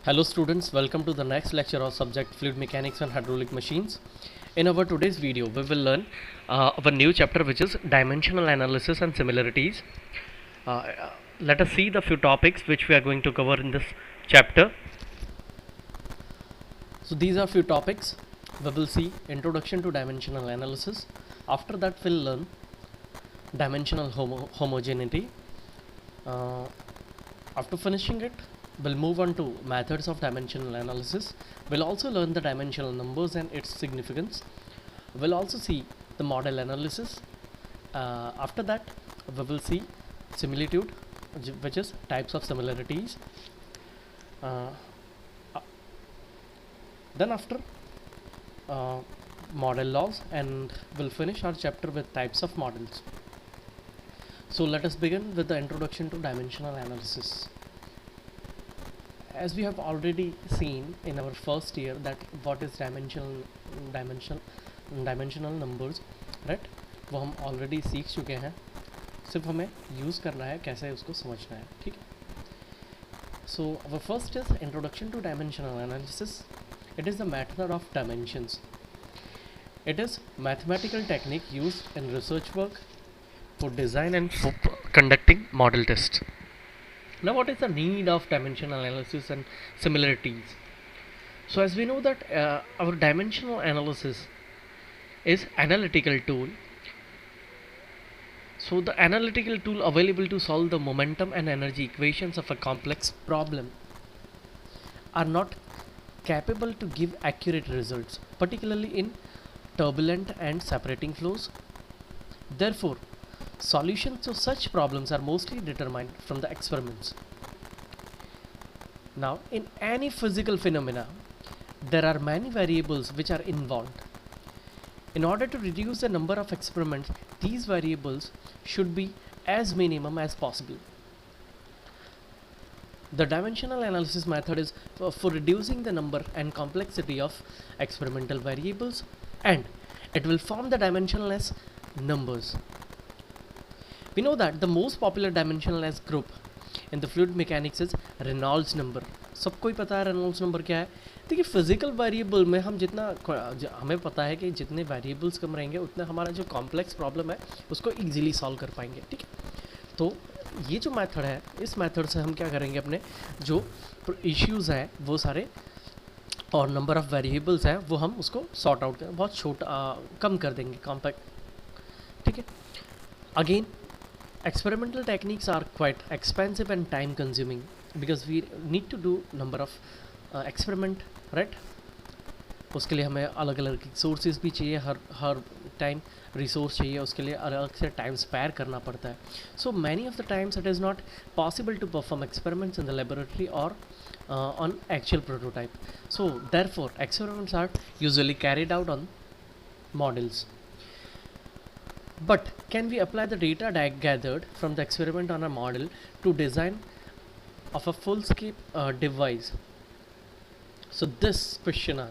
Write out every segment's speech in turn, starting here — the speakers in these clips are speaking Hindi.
Hello students, welcome to the next lecture of subject fluid mechanics and hydraulic machines. In our today's video, we will learn our new chapter which is dimensional analysis and similarities. Let us see the few topics which we are going to cover in this chapter. So these are few topics. We will see introduction to dimensional analysis. After that we'll learn dimensional homogeneity. After finishing it, we'll move on to methods of dimensional analysis. We'll also learn the dimensional numbers and its significance. We'll also see the model analysis. After that, we will see similitude, which is types of similarities. Then after model laws, and we'll finish our chapter with types of models. So let us begin with the introduction to dimensional analysis. As we have already seen in our first year that what is dimensional numbers, right? वो हम ऑलरेडी सीख चुके हैं, सिर्फ हमें यूज़ करना है, कैसे उसको समझना है, ठीक है. So our first is introduction to dimensional analysis. It is the method of dimensions. It is mathematical technique used in research work, for design and for conducting model tests. Now what is the need of dimensional analysis and similarities? So as we know that our dimensional analysis is analytical tool. So the analytical tool available to solve the momentum and energy equations of a complex problem are not capable to give accurate results, particularly in turbulent and separating flows. Therefore, solutions to such problems are mostly determined from the experiments. Now, in any physical phenomena, there are many variables which are involved. In order to reduce the number of experiments, these variables should be as minimum as possible. The dimensional analysis method is for reducing the number and complexity of experimental variables, and it will form the dimensionless numbers. We know that the most popular dimensionless group in the fluid mechanics is Reynolds number. सबको ही पता है रेनॉल्ड्स नंबर क्या है. देखिए फिजिकल वेरिएबल में हम हमें पता है कि जितने वेरिएबल्स कम रहेंगे उतना हमारा जो कॉम्प्लेक्स प्रॉब्लम है उसको इजीली सॉल्व कर पाएंगे, ठीक है. तो ये जो मेथड है, इस मेथड से हम क्या करेंगे, अपने जो इश्यूज़ हैं वो सारे और नंबर ऑफ़ वेरिएबल्स हैं वो हम उसको सॉर्ट आउट करें, बहुत छोटा कम कर देंगे, कॉम्पैक्ट, ठीक है. Again experimental techniques are quite expensive and time consuming because we need to do number of experiment, right? उसके लिए हमें अलग अलग सोर्सेज भी चाहिए, हर टाइम रिसोर्स चाहिए, उसके लिए अलग से टाइम स्पेयर करना पड़ता है. So many of the times it is not possible to perform experiments in the laboratory और on actual prototype. So therefore experiments are usually carried out on models. But can we apply the data gathered from the experiment on a model to design of a full-scale device? So this question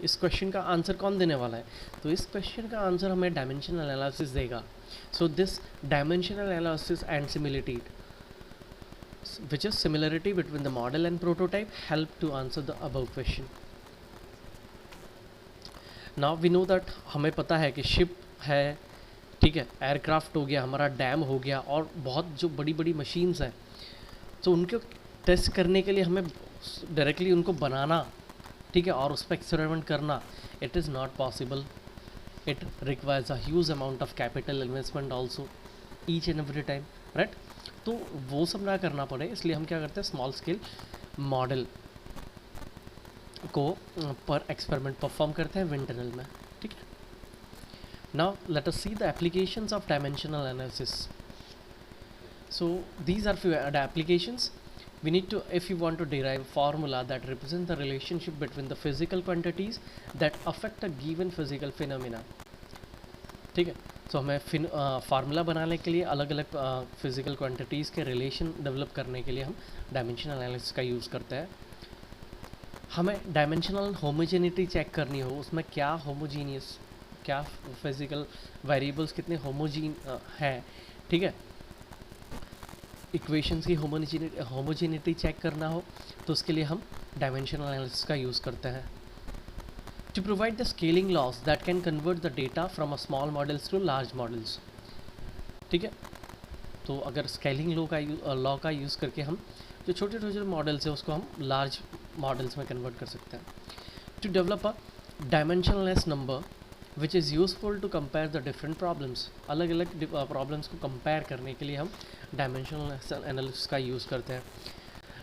इस क्वेश्चन का आंसर कौन देने वाला है? तो इस क्वेश्चन का आंसर हमें डायमेंशनल एनालिसिस देगा. So this dimensional analysis and similarity, which is similarity between the model and prototype, help to answer the above question. Now we know that हमें पता है कि शिप है, ठीक है, एयरक्राफ्ट हो गया, हमारा डैम हो गया, और बहुत जो बड़ी बड़ी मशीन्स हैं, तो उनको टेस्ट करने के लिए हमें डायरेक्टली उनको बनाना, ठीक है, और उस पर एक्सपेरिमेंट करना, it is not possible. It requires a huge amount of capital investment also each and every time, right. तो वो सब ना करना पड़े, इसलिए हम क्या करते हैं, स्मॉल स्केल मॉडल को पर एक्सपेरिमेंट परफॉर्म करते हैं विंड टनल में, ठीक है. Now let us see the applications of dimensional analysis. So these are few applications. We need to, if you want to derive a formula that represents the relationship between the physical quantities that affect a given physical phenomena, ठीक है. तो हमें फार्मूला बनाने के लिए अलग अलग फिजिकल क्वांटिटीज़ के रिलेशन डेवलप करने के लिए हम डायमेंशनल एनालिसिस का यूज़ करते हैं. हमें डायमेंशनल होमोजेनिटी चेक करनी हो, उसमें क्या होमोजीनियस, क्या फिजिकल वेरिएबल्स कितने होमोजीन हैं, ठीक है. इक्वेशंस की होमोजेनिटी चेक करना हो तो उसके लिए हम डायमेंशनल एनालिसिस का यूज़ करते हैं. To provide the scaling laws that can convert the data from a small models to large models. ठीक है, तो अगर स्केलिंग लॉ का यूज़ करके हम जो छोटे छोटे मॉडल्स हैं उसको हम लार्ज मॉडल्स में कन्वर्ट कर सकते हैं. To develop a dimensionless number which is useful to compare the different problems. अलग अलग प्रॉब्लम्स को कंपेयर करने के लिए हम डायमेंशनल एनालिसिस का यूज़ करते हैं.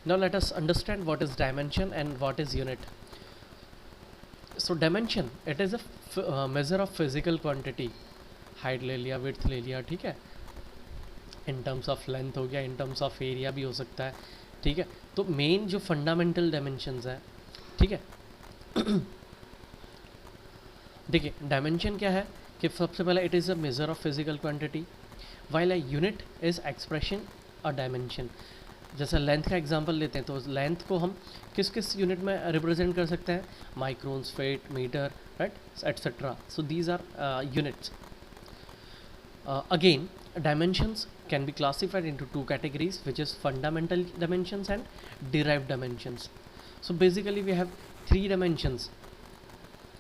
Now let us understand what is dimension and what is unit. So dimension, it is a measure of physical quantity. Height ले लिया, विड्थ ले लिया, ठीक है, इन टर्म्स ऑफ लेंथ हो गया, इन टर्म्स ऑफ एरिया भी हो सकता है. ठीक है, तो मेन जो फंडामेंटल डायमेंशंस है, ठीक है. देखिए डायमेंशन क्या है कि सबसे पहले it is a measure of physical quantity, while a unit is expression a dimension. जैसे लेंथ का एग्जांपल लेते हैं तो लेंथ को हम किस किस यूनिट में रिप्रेजेंट कर सकते हैं, microns, feet, metre, right, etcetera. So these are units. Again dimensions can be classified into two categories, which is fundamental dimensions and derived dimensions. So basically we have three dimensions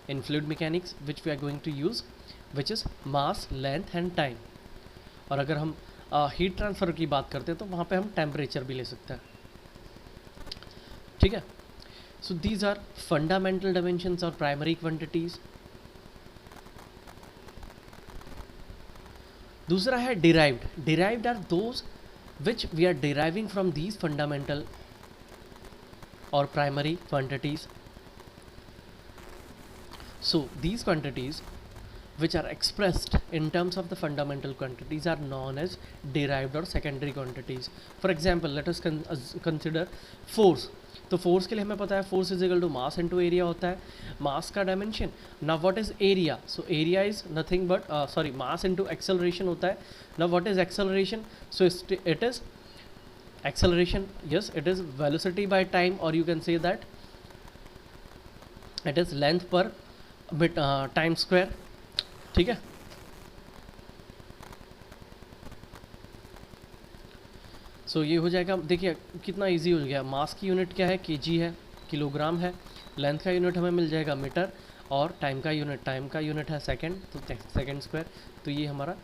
in fluid mechanics which we are going to use, which is mass, length and time. और अगर हम हीट ट्रांसफ़र की बात करते हैं तो वहाँ पे हम टेम्परेचर भी ले सकते हैं. ठीक है, so these are fundamental dimensions और प्राइमरी क्वांटिटीज. दूसरा है derived. Derived are those which we are deriving from these fundamental और primary quantities. So these quantities which are expressed in terms of the fundamental quantities are known as derived or secondary quantities. For example, let us consider force. तो force के लिए हमें पता है force is equal to mass into area होता है. mass का dimension. Now what is area? So area is nothing but mass into acceleration होता है. Now what is acceleration? So it is acceleration, yes, it is velocity by time, or you can say that it is length per bit time square. ठीक है, सो ये हो जाएगा. देखिए कितना इजी हो गया. मास की यूनिट क्या है, केजी है, किलोग्राम है. लेंथ का यूनिट हमें मिल जाएगा मीटर, और टाइम का यूनिट है सेकंड, तो सेकंड स्क्वायर. तो ये हमारा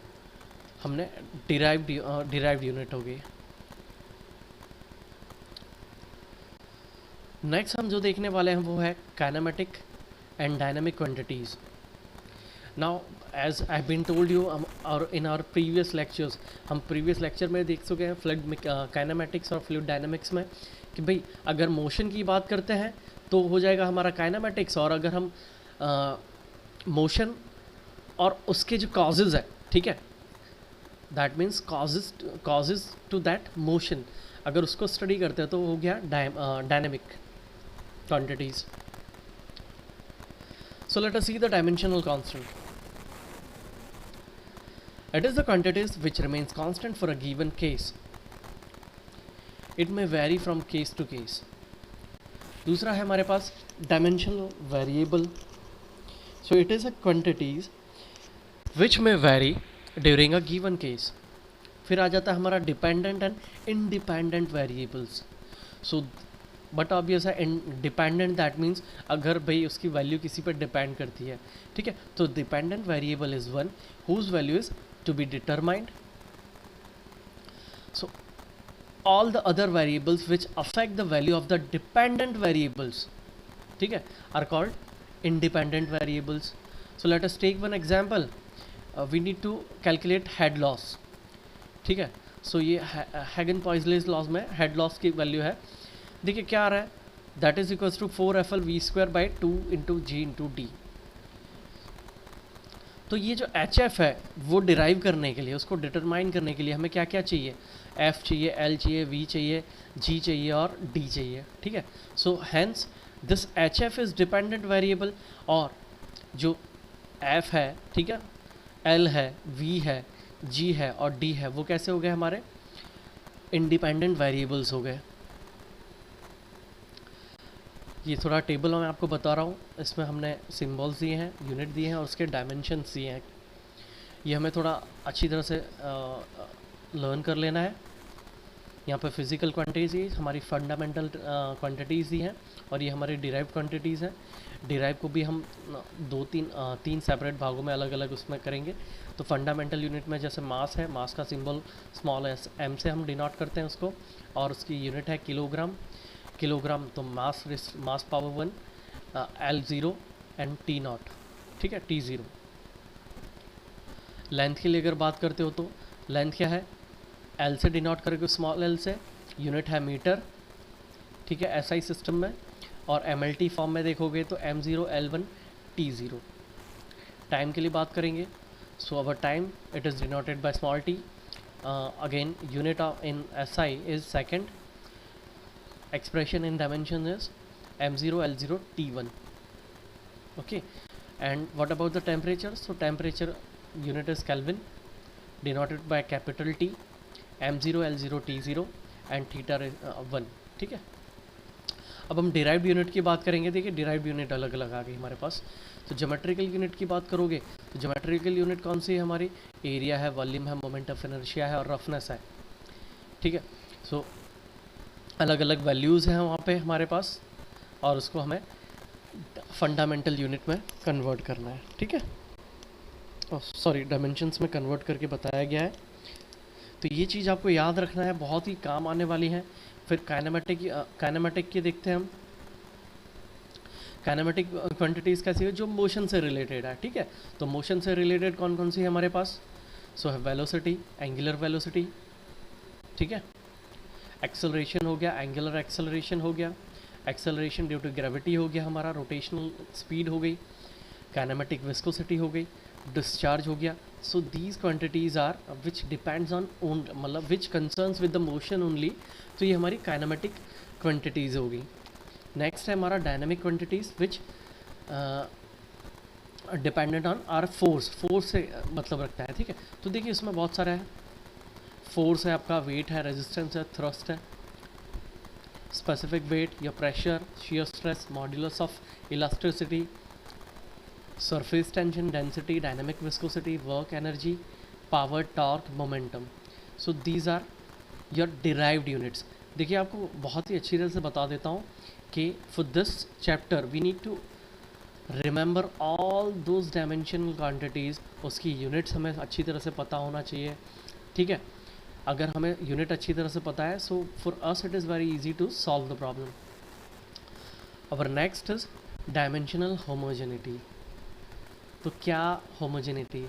हमने डिराइव्ड यूनिट हो गई. नेक्स्ट हम जो देखने वाले हैं वो है kinematic and dynamic quantities. Now as I been told you, और इन आवर प्रीवियस लेक्चर्स, हम प्रीवियस लेक्चर में देख चुके हैं फ्लूइड काइनेमेटिक्स और फ्लूइड डायनामिक्स में कि भाई अगर मोशन की बात करते हैं तो हो जाएगा हमारा काइनेमेटिक्स, और अगर हम मोशन और उसके जो कॉजेज़ है, ठीक है, that means causes to that motion, अगर उसको स्टडी करते हैं तो हो गया dynamic quantities. So let us see the dimensional constant. It is the quantities which remains constant for a given case. It may vary from case to case. दूसरा है हमारे पास dimensional variable. So it is a quantities which may vary during a given case. फिर आ जाता है हमारा dependent and independent variables. So but obvious है डिपेंडेंट, दैट मीन्स अगर भाई उसकी वैल्यू किसी पर डिपेंड करती है, ठीक है, तो dependent variable is one whose value is to be determined. So all the other variables which affect the value of the dependent variables, ठीक है, are called independent variables. So let us take one example. We need to calculate head loss. ठीक है, सो ये हैगन-पॉइसलेस लॉस में हेड लॉस की वैल्यू है. देखिए क्या आ रहा है, that is equals to 4FL/V²/2 तो ये जो HF है वो डिराइव करने के लिए, उसको डिटरमाइन करने के लिए हमें क्या क्या चाहिए, F चाहिए, L चाहिए, V चाहिए, G चाहिए और D चाहिए. ठीक है, so hence this HF is dependent variable, और जो F है, ठीक है, L है, V है, G है और D है, वो कैसे हो गए हमारे इंडिपेंडेंट वेरिएबल्स हो गए. ये थोड़ा टेबल मैं आपको बता रहा हूँ, इसमें हमने सिंबल्स दिए हैं, यूनिट दिए हैं और उसके डायमेंशंस दिए हैं. ये हमें थोड़ा अच्छी तरह से लर्न कर लेना है. यहाँ पे फिजिकल क्वांटिटीज हमारी फंडामेंटल क्वांटिटीज़ ही हैं, और ये हमारी डिराइव क्वांटिटीज़ हैं। डिराइव को भी हम तीन सेपरेट भागों में अलग अलग उसमें करेंगे। तो फंडामेंटल यूनिट में जैसे मास है, मास का सिंबल स्मॉल एस एम से हम डिनोट करते हैं उसको, और उसकी यूनिट है किलोग्राम। किलोग्राम तो मास पावर 1, L0 एंड T0, ठीक है, T0। लेंथ के लिए अगर बात करते हो तो लेंथ क्या है, एल से डिनोट करके स्मॉल एल से, यूनिट है मीटर, ठीक है, एसआई सिस्टम में। और एमएलटी फॉर्म में देखोगे तो M0 L1 T0। टाइम के लिए बात करेंगे, so our time it is denoted by small t, again unit of in SI is second, expression in dimension is M0 L0 T1, okay. And what about the temperature? So temperature unit is Kelvin, denoted by capital T, M0 L0 T0 and theta is 1, ठीक है। अब हम डिराइव्ड यूनिट की बात करेंगे। देखिए डिराइव्ड यूनिट अलग अलग आ गई हमारे पास। तो ज्योमेट्रिकल यूनिट की बात करोगे तो ज्योमेट्रिकल यूनिट कौन सी है हमारी, एरिया है, वॉल्यूम है, मोमेंट ऑफ इनर्शिया है और रफनेस है, ठीक है। सो अलग अलग वैल्यूज़ हैं वहाँ पे हमारे पास, और उसको हमें फंडामेंटल यूनिट में कन्वर्ट करना है, ठीक है। सॉरी, डायमेंशंस में कन्वर्ट करके बताया गया है। तो ये चीज़ आपको याद रखना है, बहुत ही काम आने वाली है। फिर काइनेमेटिक की देखते हैं हम। काइनेमेटिक क्वांटिटीज़ कैसी है, जो मोशन से रिलेटेड है, ठीक है। तो मोशन से रिलेटेड कौन कौन सी है हमारे पास, सो है वेलोसिटी, एंगुलर वेलोसिटी, ठीक है। एक्सेलरेशन हो गया, एंगुलर एक्सेलरेशन हो गया, एक्सेलरेशन ड्यू टू ग्रेविटी हो गया हमारा, रोटेशनल स्पीड हो गई, काइनेमेटिक विस्कोसिटी हो गई, डिस्चार्ज हो गया। So these quantities are which depends on मतलब which concerns with the motion only. तो ये हमारी काइनेमेटिक क्वांटिटीज़ हो गई। नेक्स्ट है हमारा dynamic quantities which dependent on are force से मतलब रखता है, ठीक है। तो देखिए इसमें बहुत सारा है, फोर्स है आपका, वेट है, रेजिस्टेंस है, थ्रस्ट है, स्पेसिफिक वेट या pressure, shear stress, modulus of elasticity, surface tension, density, dynamic viscosity, work energy, power, torque, momentum. So these are your derived units. देखिए आपको बहुत ही अच्छी तरह से बता देता हूँ कि for this chapter we need to remember all those dimensional quantities. उसकी यूनिट्स हमें अच्छी तरह से पता होना चाहिए, ठीक है। अगर हमें यूनिट अच्छी तरह से पता है, so for us it is very easy to solve the problem. Our next is dimensional homogeneity. तो क्या होमोजेनिटी,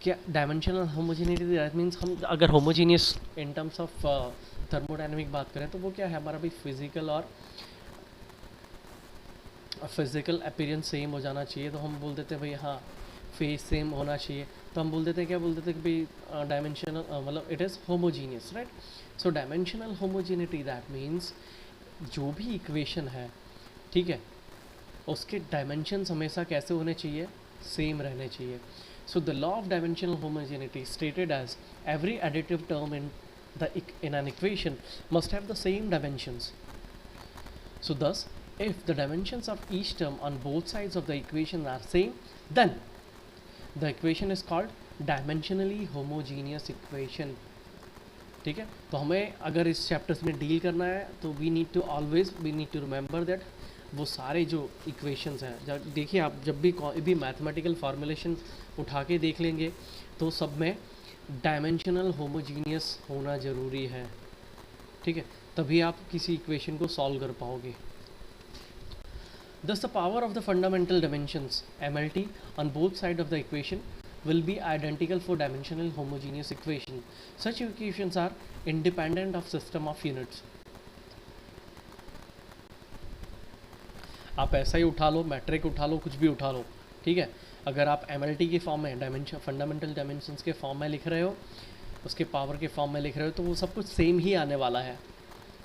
क्या डायमेंशनल होमोजेनिटी, दैट मीन्स हम अगर homogeneous in terms of thermodynamic बात करें तो वो क्या है हमारा भी फिजिकल और फिजिकल अपीयरेंस सेम हो जाना चाहिए। तो हम बोल देते हैं भाई हाँ फेस सेम होना चाहिए, तो हम बोल देते हैं, क्या बोल देते हैं कि भाई डायमेंशनल मतलब it is homogeneous, right. So dimensional homogeneity that means जो भी इक्वेशन है, ठीक है, उसके डायमेंशंस हमेशा कैसे होने चाहिए, सेम रहने चाहिए। So the law of dimensional homogeneity stated as every additive term in an equation must have the same dimensions. So thus if the dimensions of each term on both sides of the equation are same, then the equation is called dimensionally homogeneous equation, ठीक है। तो हमें अगर इस चैप्टर्स में डील करना है तो we need to remember that वो सारे जो इक्वेशंस हैं, देखिए आप जब भी मैथमेटिकल फार्मूलेशन उठा के देख लेंगे तो सब में डायमेंशनल होमोजीनियस होना ज़रूरी है, ठीक है, तभी आप किसी इक्वेशन को सॉल्व कर पाओगे। Thus the power of the fundamental dimensions MLT on both sides of the equation will be identical for dimensional homogeneous equation. Such equations are independent of system of units. आप ऐसा ही उठा लो, मैट्रिक उठा लो, कुछ भी उठा लो, ठीक है। अगर आप MLT के फॉर्म में डायमेंशन फंडामेंटल डायमेंशंस के फॉर्म में लिख रहे हो, उसके पावर के फॉर्म में लिख रहे हो, तो वो सब कुछ सेम ही आने वाला है।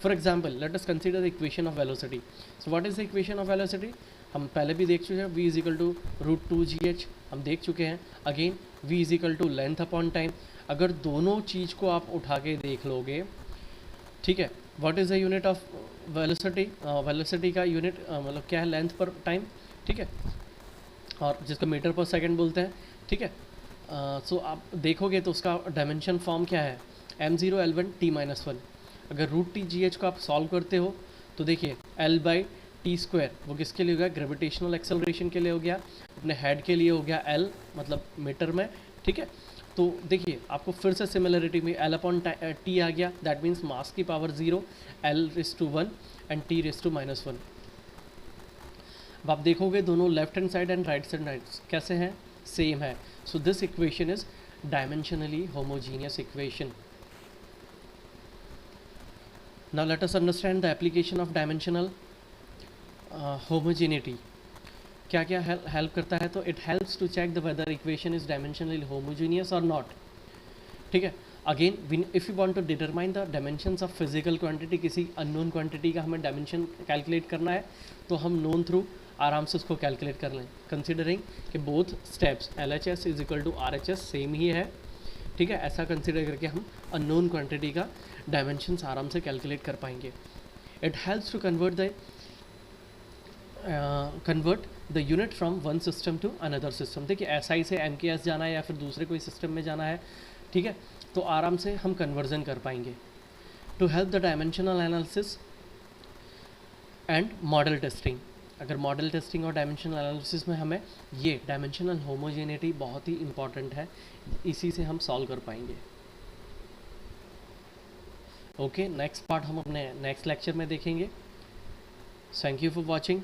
For example let us consider the equation of velocity. So what is the equation of velocity, हम पहले भी देख चुके हैं, v is equal to √2gh हम देख चुके हैं। Again v is equal to length upon time. अगर दोनों चीज़ को आप उठा के देख लोगे, ठीक है, what is the unit of velocity, velocity का यूनिट मतलब क्या है, लेंथ पर टाइम, ठीक है, और जिसको मीटर पर सेकंड बोलते हैं, ठीक है। सो आप देखोगे तो उसका डायमेंशन फॉर्म क्या है, m0 l1 t-1। अगर रूट टी जी एच को आप सॉल्व करते हो तो देखिए l बाई टी स्क्वायर वो किसके लिए हो गया, ग्रेविटेशनल एक्सेलरेशन के लिए हो गया, अपने हेड के लिए हो गया l, मतलब मीटर में, ठीक है। तो देखिए आपको फिर से सिमिलरिटी में l अपॉन टी आ गया, दैट मीन्स मास की पावर 0, l⁻1 एंड t⁻⁻1। अब आप देखोगे दोनों left hand side and right side कैसे हैं, सेम है। So this equation is dimensionally homogeneous equation. Now let us understand the application of dimensional homogeneity। क्या क्या हेल्प करता है, तो it helps to check the whether equation is dimensionally homogeneous और नॉट, ठीक है। Again if you want to determine the dimensions of physical quantity, किसी अननोन क्वांटिटी का हमें डायमेंशन कैलकुलेट करना है तो हम नोन थ्रू आराम से उसको कैलकुलेट कर लें, कंसिडरिंग कि both steps LHS is equal to RHS same ही है, ठीक है। ऐसा कंसिडर करके हम अननोन क्वांटिटी का डायमेंशंस आराम से कैलकुलेट कर पाएंगे। It helps to convert the unit from one system to another system. देखिए SI से MKS जाना है या फिर दूसरे कोई सिस्टम में जाना है, ठीक है, तो आराम से हम कन्वर्जन कर पाएंगे। To help the dimensional analysis and model testing. अगर मॉडल टेस्टिंग और डायमेंशनल एनालिसिस में हमें ये डायमेंशनल होमोजेनिटी बहुत ही इंपॉर्टेंट है, इसी से हम सॉल्व कर पाएंगे। ओके, नेक्स्ट पार्ट हम अपने नेक्स्ट लेक्चर में देखेंगे। Thank you for watching.